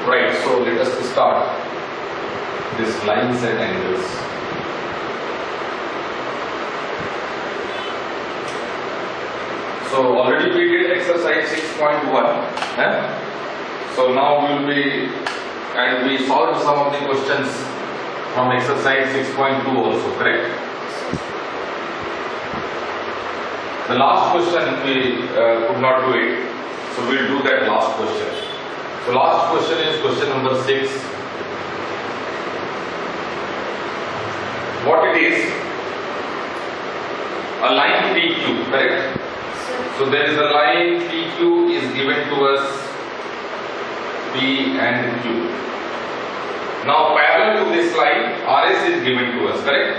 Right, so let us start this lines and angles. So already we did exercise 6.1. So now we will be, and we solved some of the questions from exercise 6.2 also, correct? The last question we could not do it, so we will do that last question. So last question is question number 6. What it is? A line PQ, correct? So there is a line PQ is given to us, P and Q. Now parallel to this line RS is given to us, correct?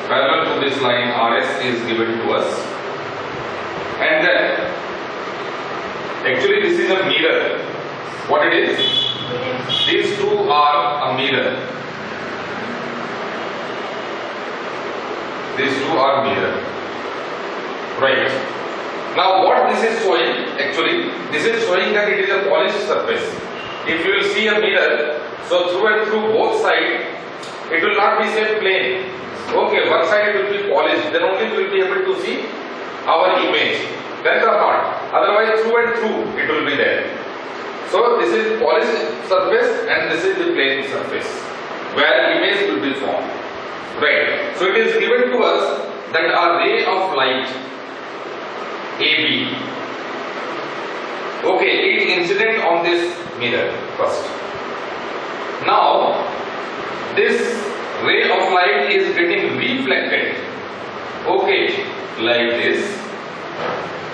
Parallel to this line RS is given to us, and then actually this is a mirror. What it is? These two are a mirror. These two are mirror. Right. Now what this is showing, actually this is showing that it is a polished surface. If you will see a mirror, so through and through both sides it will not be same plane. Okay, one side it will be polished, then only we will be able to see our image. Then or not. Otherwise through and through it will be there. So this is polished surface and this is the plane surface where image will be formed. Right. So it is given to us that a ray of light AB, okay, it incident on this mirror first. Now this ray of light is getting reflected, okay, like this,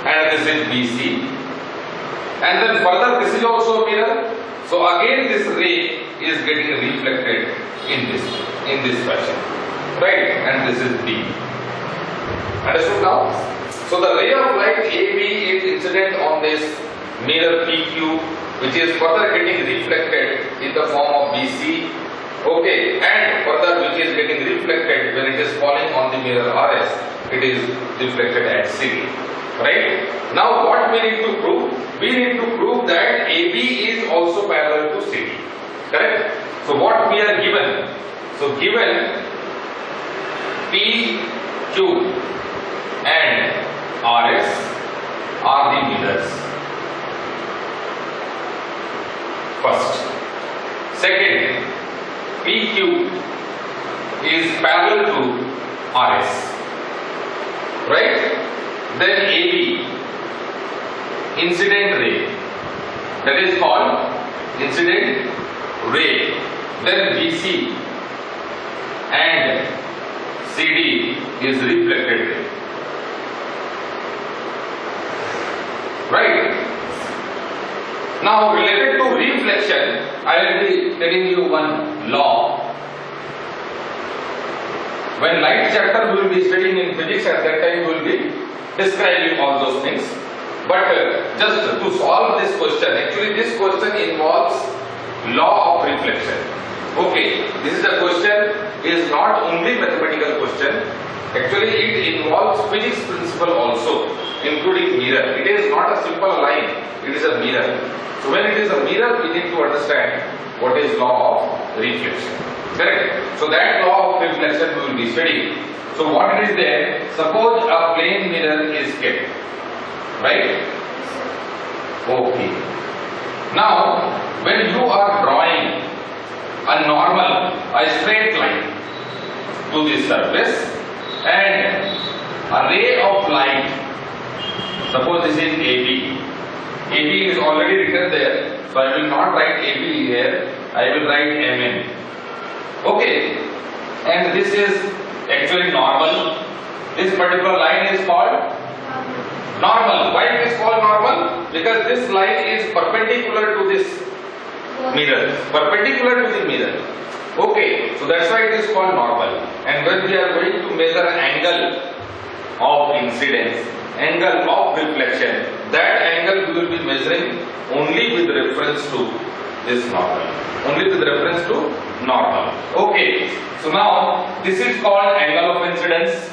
and this is BC, and then further this is also a mirror. So again this ray is getting reflected in this fashion, right? And this is D. Understood now? So the ray of light AB is incident on this mirror PQ, which is further getting reflected in the form of BC, okay, and further which is getting reflected when it is falling on the mirror RS, it is reflected at CD. Right? Now what we need to prove? We need to prove that AB is also parallel to CD. Correct? So what we are given? So given PQ and RS are the mirrors. First. Second, PQ is parallel to RS. Right? Then AB, incident ray, that is called incident ray. Then BC and CD is reflected ray. Right? Now related to reflection, I will be telling you one law. When light chapter we will be studying in physics, at that time we will be describing all those things. But just to solve this question, actually this question involves law of reflection. Okay, this is a question, is not only mathematical question, actually it involves physics principle also, including mirror. It is not a simple line, it is a mirror. So when it is a mirror, we need to understand what is law of reflection. Correct? So that law of reflection we will be studying. So what is there? Suppose a plane mirror is kept, right? Okay. Now, when you are drawing a normal, a straight line to this surface, and a ray of light, suppose this is AB. AB is already written there, so I will not write AB here, I will write MN. Okay, and this is actually normal. This particular line is called normal. Why it is called normal? Because this line is perpendicular to this mirror. Perpendicular to the mirror. Okay, so that's why it is called normal. And when we are going to measure angle of incidence, angle of reflection, that angle we will be measuring only with reference to this normal. Only with reference to normal. Okay, so now this is called angle of incidence.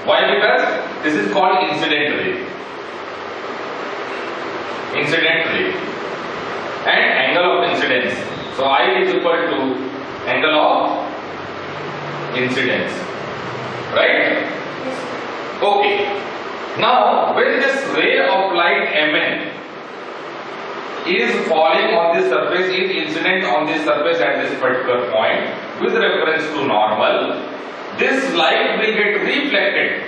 Why? Because this is called incident ray. Incident ray. and angle of incidence. So I is equal to angle of incidence, right? Okay. Now when this ray of light Mn is falling on this surface, is incident on this surface at this particular point with reference to normal, this light will get reflected.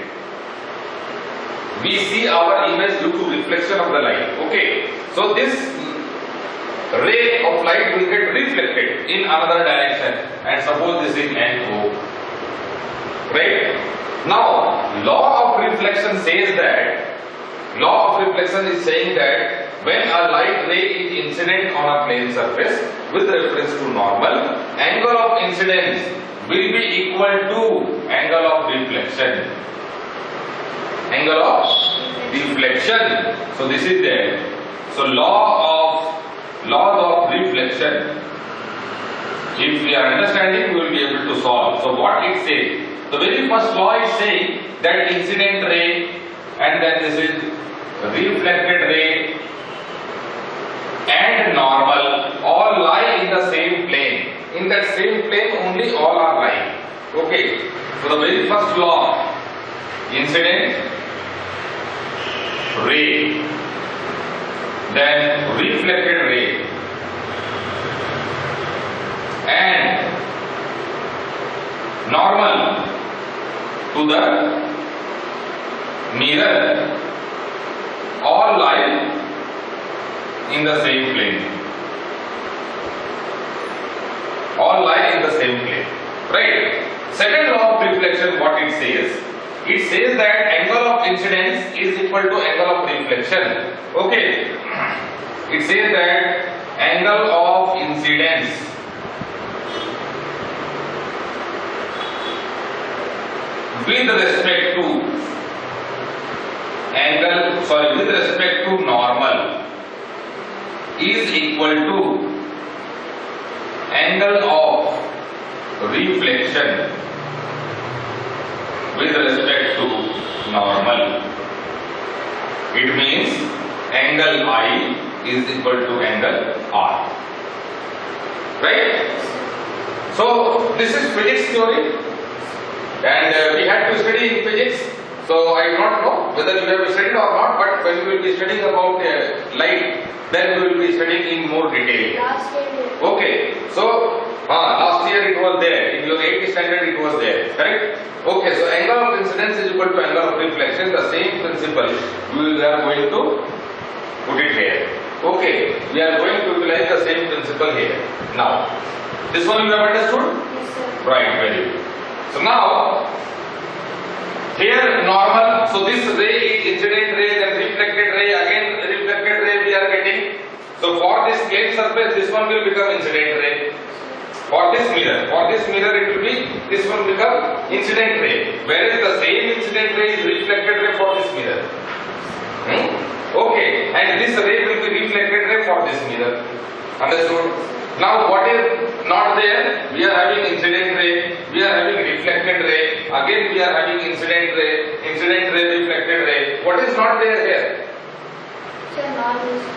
We see our image due to reflection of the light. Okay, so this ray of light will get reflected in another direction, and suppose this is NO. Right? Now, law of reflection says that, law of reflection is saying that when a light ray is incident on a plane surface with reference to normal, angle of incidence will be equal to angle of reflection. Angle of reflection. So this is there. So laws of reflection, if we are understanding, we will be able to solve. So what it says, the very first law is saying that incident ray and then this is reflected ray and normal all lie in the same plane. In that same plane only all are lying. Okay. So the very first law, incident ray, then reflected ray and normal to the mirror all lie in the same plane. All lie in the same plane. Right? Second law of reflection, what it says? It says that angle of incidence is equal to angle of reflection. Okay. It says that angle of incidence with respect to normal is equal to angle of reflection with respect to normal. It means angle I is equal to angle R. Right? So this is physics theory, and we had to study in physics. So I do not know whether you have studied or not, but when we will be studying about light, then we will be studying in more detail. Last year. Okay. So last year it was there. In your 8th standard it was there. Correct? Okay. So angle of incidence is equal to angle of reflection. The same principle we are going to put it here. Okay. We are going to utilize the same principle here. Now, this one you have understood? Yes, sir. Right. Very good. So now, here normal, so this ray is incident ray, then reflected ray, again reflected ray we are getting. So for this plane surface, this one will become incident ray. For this mirror it will be, this one become incident ray. Whereas the same incident ray is reflected ray for this mirror. Okay, and this ray will be reflected ray for this mirror. Understood? Now what is not there? We are having incident ray, we are having reflected ray, again we are having incident ray, reflected ray. What is not there here? Sir,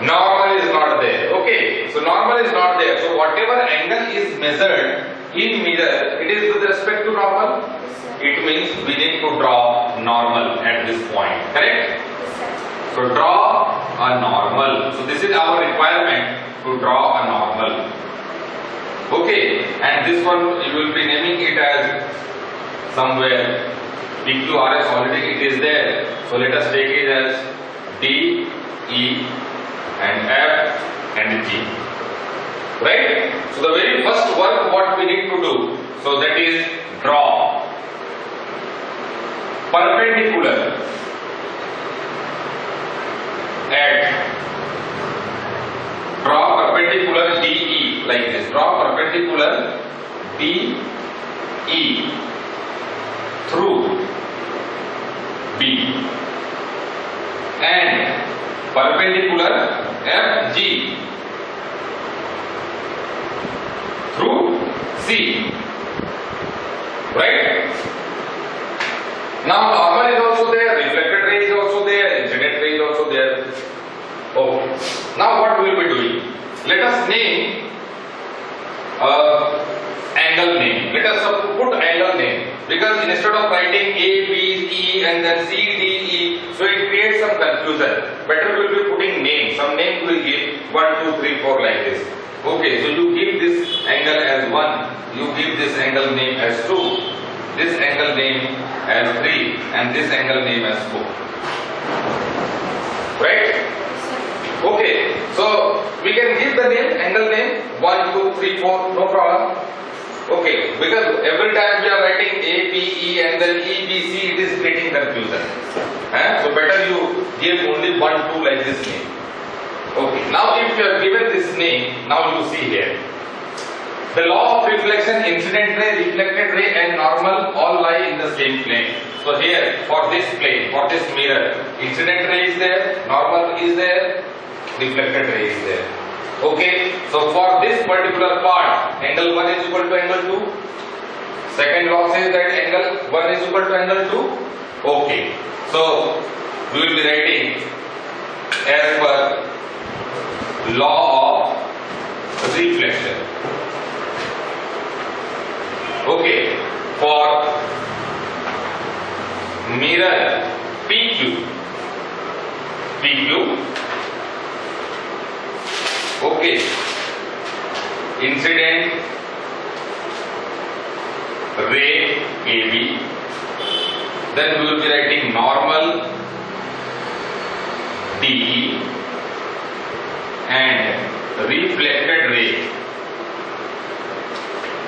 Normal is not there. Okay, so normal is not there. So whatever angle is measured in mirror, it is with respect to normal. Yes, sir. It means we need to draw normal at this point. Correct? Yes, sir. So draw a normal. So this is our requirement, to draw a normal. Okay, and this one you will be naming it as somewhere PQRS, already it is there. So let us take it as D, E and F and G. Right? So the very first work what we need to do, so that is draw perpendicular at, draw perpendicular DE like this, draw perpendicular DE through B and perpendicular FG through C. Right? Now normal is also there, reflected ray is also there, incident ray is also there. Okay. Now what we will be doing? let us name angle name. Let us put angle name, because instead of writing A, B, E and then C, D, E, so it creates some confusion. Better we will be putting name. Some name we will give 1, 2, 3, 4 like this. Okay, so you give this angle as 1, you give this angle name as 2, this angle name as 3 and this angle name as 4. Right? Okay, so we can give the name, angle name 1, 2, 3, 4, no problem. Okay, because every time we are writing A, B, E and then E, B, C, it is creating confusion. So better you give only 1, 2 like this name. Okay, now if you are given this name, now you see here. The law of reflection, incident ray, reflected ray and normal all lie in the same plane. So here, for this plane, for this mirror, incident ray is there, normal is there, reflected ray is there. Okay, so for this particular part, angle 1 is equal to angle 2. Second law says that angle 1 is equal to angle 2. Okay, so we will be writing as per law of reflection. Okay, for mirror PQ, okay, incident ray AB, then we will be writing normal DE and reflected ray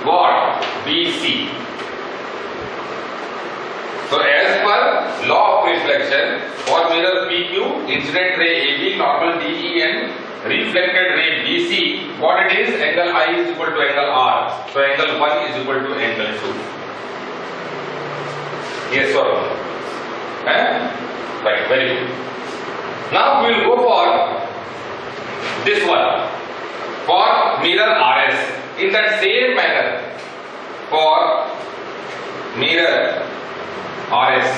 what? BC. So as per law of reflection, for mirror PQ, incident ray AB, normal DE and reflected ray BC, what it is? Angle I is equal to angle R. So angle 1 is equal to angle 2. Yes or no? Right, very good. Now we will go for this one, for mirror RS. In that same manner, for mirror RS.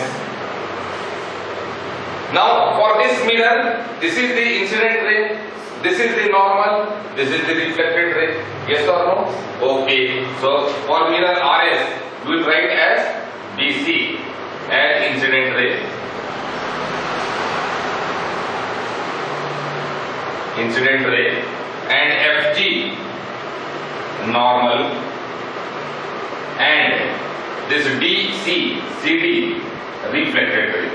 Now for this mirror, this is the incident ray, this is the normal, this is the reflected ray. Yes or no? Okay. So for mirror RS, we will write as BC as incident ray. Incident ray and FG normal and this DC CD reflected ray.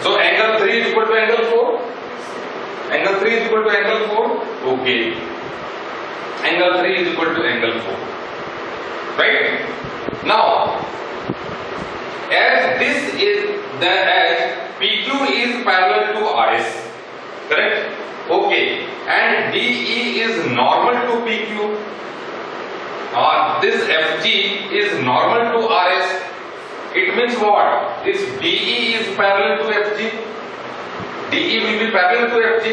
So angle 3 is equal to angle 4. Angle 3 is equal to angle 4. Okay. Angle 3 is equal to angle 4. Right? Now, as this is the as PQ is parallel to RS. Correct? Okay. And DE is normal to PQ. Or this FG is normal to RS. It means what? This DE is parallel to FG. DE will be parallel to FG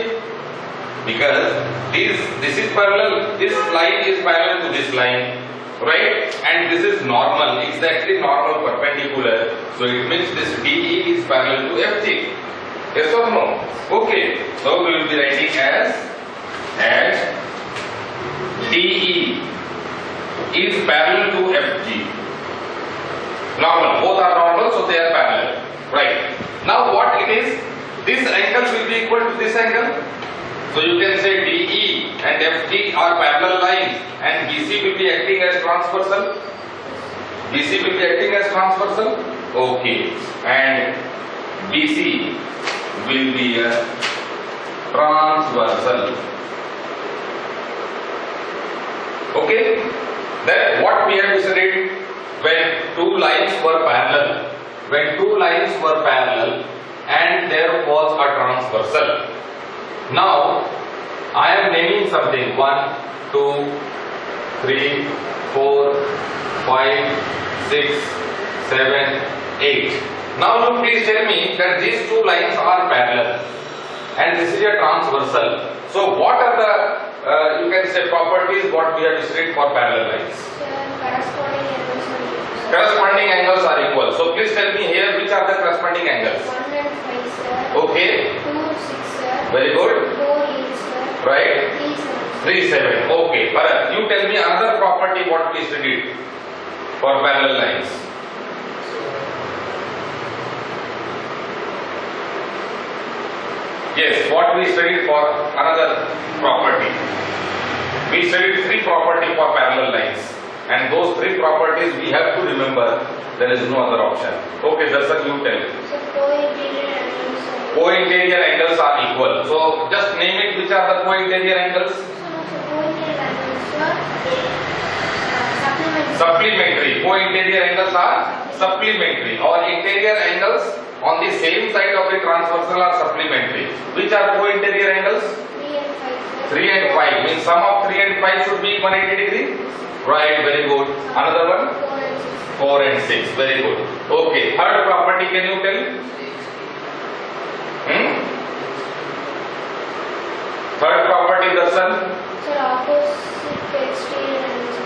because this is parallel. This line is parallel to this line, right? And this is normal, exactly normal perpendicular. So it means this DE is parallel to FG. Yes or no? Okay. So we will be writing as DE is parallel to FG. Normal, both are normal, so they are parallel. Right. Now what it is? This angle will be equal to this angle. So you can say DE and FG are parallel lines and BC will be acting as transversal. BC will be acting as transversal. Okay. And BC will be a transversal. Okay. Then what we have studied, when two lines were parallel, and there was a transversal. Now I am naming something 1, 2, 3, 4, 5, 6, 7, 8. Now you please tell me that these two lines are parallel and this is a transversal. So what are the you can say properties what we have studied for parallel lines? Corresponding angles are equal. So please tell me here which are the corresponding angles. 1 and 5, sir. Okay. 2, 6, sir. Very good. 4 is sir. Right. 3 7. 3 7. Okay. Bharat, you tell me another property what we studied for parallel lines. Yes, what we studied for another property. We studied 3 property for parallel lines, and those 3 properties we have to remember. There is no other option. Okay, Darshan, you tell. So co-interior angles are Co-interior angles are equal. So just name it. Which are the co-interior angles? so co-interior angles are supplementary. Supplementary. Co-interior angles are supplementary, or interior angles on the same side of the transversal are supplementary. Which are co-interior angles? 3 and 5 sir. 3 and 5. Means sum of 3 and 5 should be 180 degree. Right, very good. Another one? 4 and 6. 4 and 6. Very good. Okay. Third property, can you tell? Third property, Darshan. Sir, opposite exterior angles.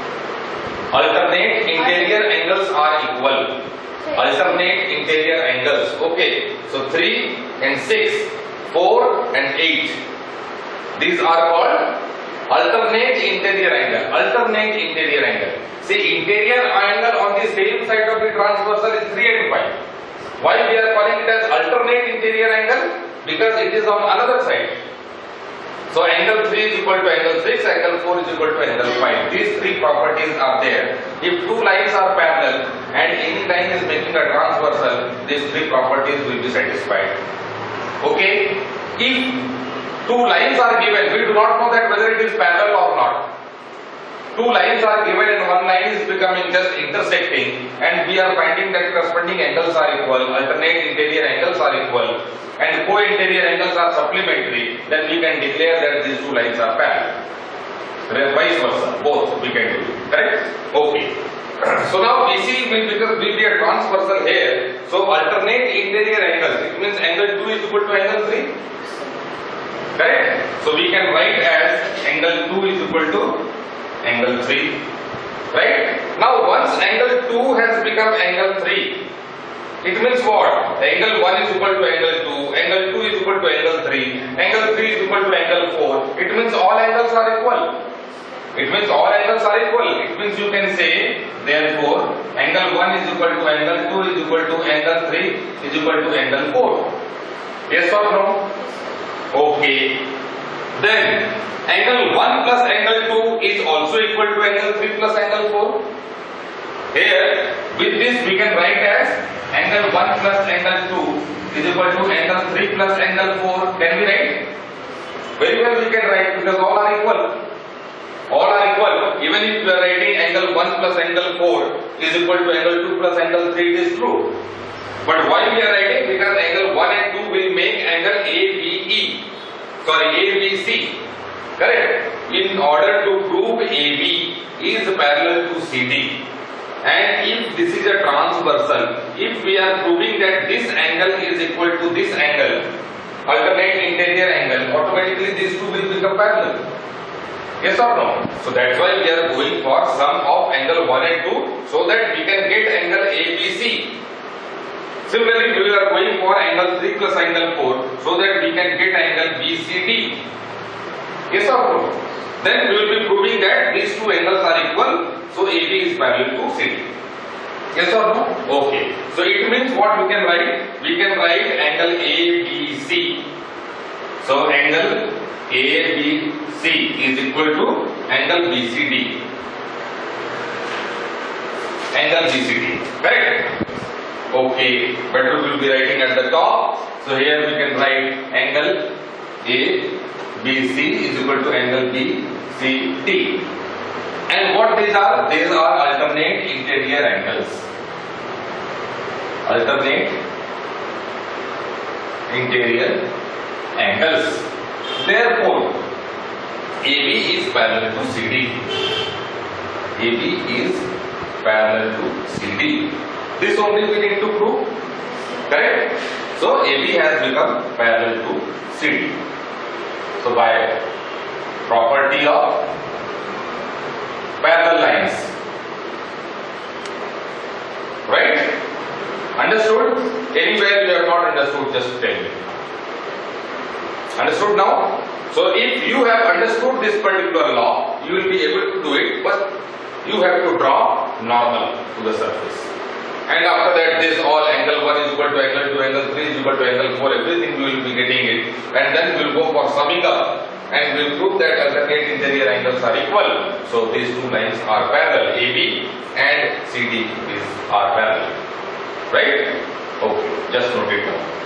Alternate interior angles are equal. Sir, Alternate interior angles. Okay. So 3 and 6, 4 and 8. These are called alternate interior angle. Alternate interior angle. See, interior angle on the same side of the transversal is 3 and 5. Why we are calling it as alternate interior angle? Because it is on another side. So angle 3 is equal to angle 6, angle 4 is equal to angle 5. These 3 properties are there. If 2 lines are parallel and any line is making a transversal, these 3 properties will be satisfied. Okay? If 2 lines are given, we do not know that whether it is parallel or not. 2 lines are given and one line is becoming just intersecting, and we are finding that corresponding angles are equal, alternate interior angles are equal, and co-interior angles are supplementary, then we can declare that these 2 lines are parallel. Vice versa, both we can do. Correct? Okay. So now BC will be a transversal here. So alternate interior angles, it means angle 2 is equal to angle 3. Correct? So we can write as angle 2 is equal to angle 3. Right? Now once angle 2 has become angle 3, it means what? Angle 1 is equal to angle 2, angle 2 is equal to angle 3, angle 3 is equal to angle 4. It means all angles are equal. It means all angles are equal. It means you can say, therefore, angle 1 is equal to angle 2 is equal to angle 3 is equal to angle 4. Yes or no? Okay. Then angle 1 plus angle 2 is also equal to angle 3 plus angle 4. Here, with this we can write as angle 1 plus angle 2 is equal to angle 3 plus angle 4. Can we write? Very well we can write, because all are equal. All are equal. Even if we are writing angle 1 plus angle 4 is equal to angle 2 plus angle 3, it is true. But why we are writing? Because angle 1 and 2 will make angle ABE. Sorry, ABC. Correct? In order to prove AB is parallel to CD, and if this is a transversal, if we are proving that this angle is equal to this angle, alternate interior angle, automatically these two will become parallel. Yes or no? So that's why we are going for sum of angle 1 and 2, so that we can get angle ABC. Similarly, we are going for angle 3 plus angle 4, so that we can get angle BCD. Yes or no? Then we will be proving that these two angles are equal, so AB is parallel to CD. Yes or no? Okay. So it means what we can write? We can write angle ABC. So angle ABC is equal to angle BCD. Angle BCD. Correct? Okay. Better we will be writing at the top. So here we can write angle ABC is equal to angle BCD. And what these are? These are alternate interior angles. Alternate interior angles. Therefore, AB is parallel to CD. AB is parallel to CD. This only we need to prove. Correct? So AB has become parallel to CD. So by property of parallel lines. Right? Understood? Anywhere you have not understood, just tell me. Understood now? So if you have understood this particular law, you will be able to do it, but you have to draw normal to the surface. And after that, this all angle 1 is equal to angle 2, angle 3 is equal to angle 4, everything we will be getting it. And then we will go for summing up and we will prove that alternate interior angles are equal. So these two lines are parallel, AB and CD are parallel. Right? Okay, just note it down.